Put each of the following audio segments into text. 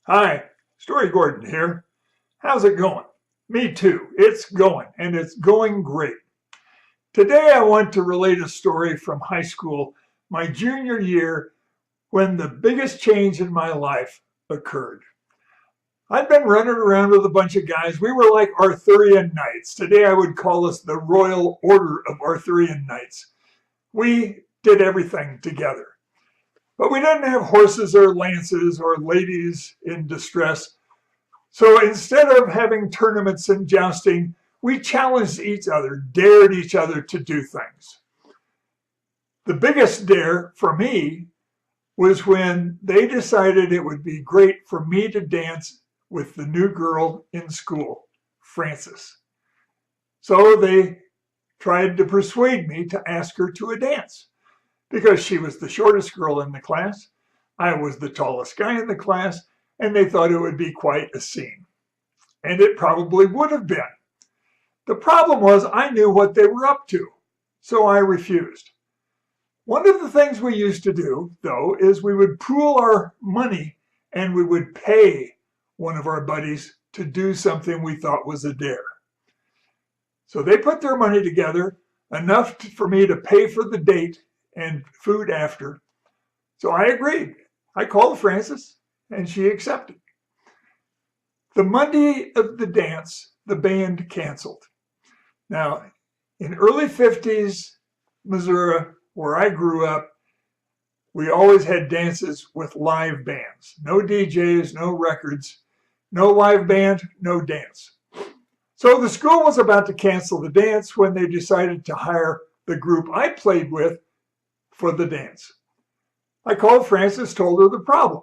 Hi, Story Gordon here. How's it going? Me too. It's going, and it's going great. Today I want to relate a story from high school, my junior year, when the biggest change in my life occurred. I'd been running around with a bunch of guys. We were like Arthurian knights. Today I would call us the Royal Order of Arthurian Knights. We did everything together. But we didn't have horses or lances or ladies in distress. So instead of having tournaments and jousting, we challenged each other, dared each other to do things. The biggest dare for me was when they decided it would be great for me to dance with the new girl in school, Frances. So they tried to persuade me to ask her to a dance because she was the shortest girl in the class. I was the tallest guy in the class, and they thought it would be quite a scene. And it probably would have been. The problem was I knew what they were up to, so I refused. One of the things we used to do, though, is we would pool our money and we would pay one of our buddies to do something we thought was a dare. So they put their money together, enough for me to pay for the date and food after. So I agreed. I called Frances and she accepted. The Monday of the dance, the band canceled. Now, in early 50s Missouri, where I grew up, we always had dances with live bands. No DJs, no records, no live band, no dance. So the school was about to cancel the dance when they decided to hire the group I played with for the dance. I called Frances, told her the problem.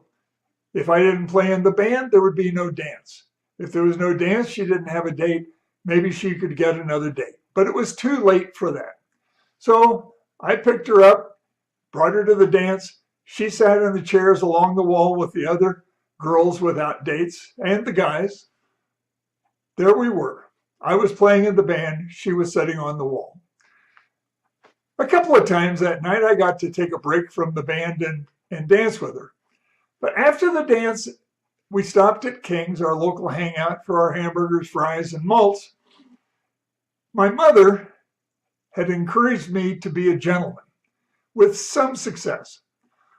If I didn't play in the band, there would be no dance. If there was no dance, she didn't have a date. Maybe she could get another date. But it was too late for that. So I picked her up, brought her to the dance. She sat in the chairs along the wall with the other girls without dates and the guys. There we were. I was playing in the band. She was sitting on the wall. A couple of times that night, I got to take a break from the band and dance with her. But after the dance, we stopped at King's, our local hangout, for our hamburgers, fries, and malts. My mother had encouraged me to be a gentleman, with some success.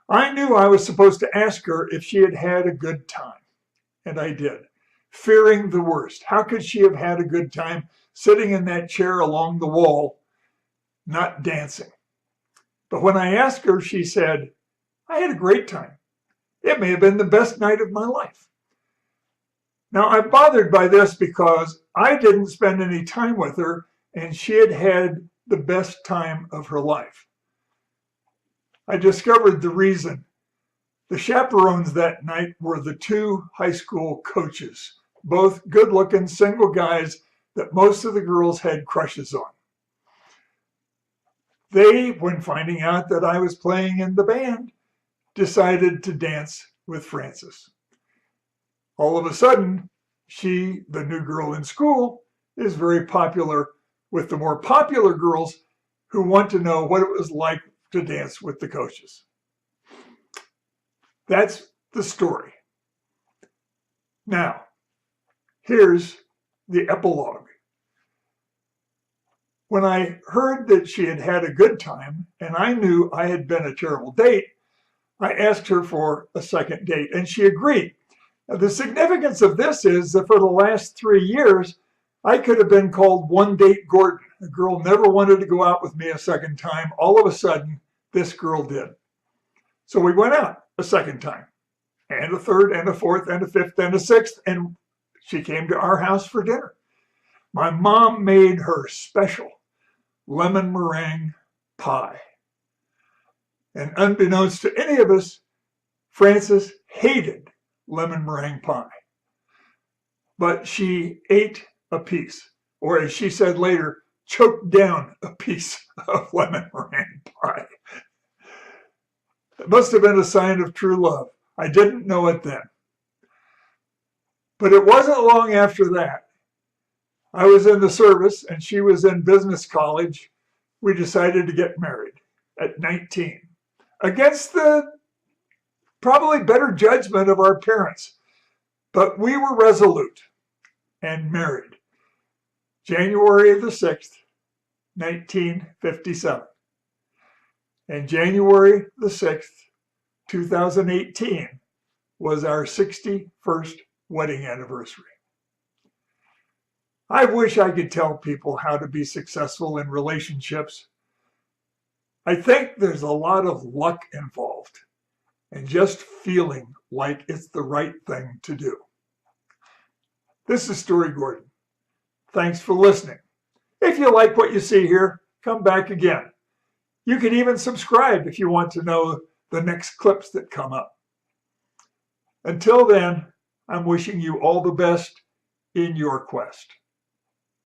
I knew I was supposed to ask her if she had had a good time, and I did, fearing the worst. How could she have had a good time sitting in that chair along the wall, not dancing? But when I asked her, she said, "I had a great time. It may have been the best night of my life." Now, I'm bothered by this because I didn't spend any time with her, and she had had the best time of her life. I discovered the reason. The chaperones that night were the two high school coaches, both good-looking single guys that most of the girls had crushes on. They, when finding out that I was playing in the band, decided to dance with Frances. All of a sudden, she, the new girl in school, is very popular with the more popular girls who want to know what it was like to dance with the coaches. That's the story. Now, here's the epilogue. When I heard that she had had a good time and I knew I had been a terrible date, I asked her for a second date and she agreed. Now, the significance of this is that for the last 3 years, I could have been called One Date Gordon. A girl never wanted to go out with me a second time. All of a sudden, this girl did. So we went out a second time, and a third, and a fourth, and a fifth, and a sixth, and she came to our house for dinner. My mom made her special lemon meringue pie. And unbeknownst to any of us, Frances hated lemon meringue pie. But she ate a piece, or as she said later, choked down a piece of lemon meringue pie. It must have been a sign of true love. I didn't know it then. But it wasn't long after that. I was in the service and she was in business college. We decided to get married at 19, against the probably better judgment of our parents. But we were resolute and married January the 6th, 1957. And January the 6th, 2018 was our 61st wedding anniversary. I wish I could tell people how to be successful in relationships. I think there's a lot of luck involved and just feeling like it's the right thing to do. This is Story Gordon. Thanks for listening. If you like what you see here, come back again. You can even subscribe if you want to know the next clips that come up. Until then, I'm wishing you all the best in your quest.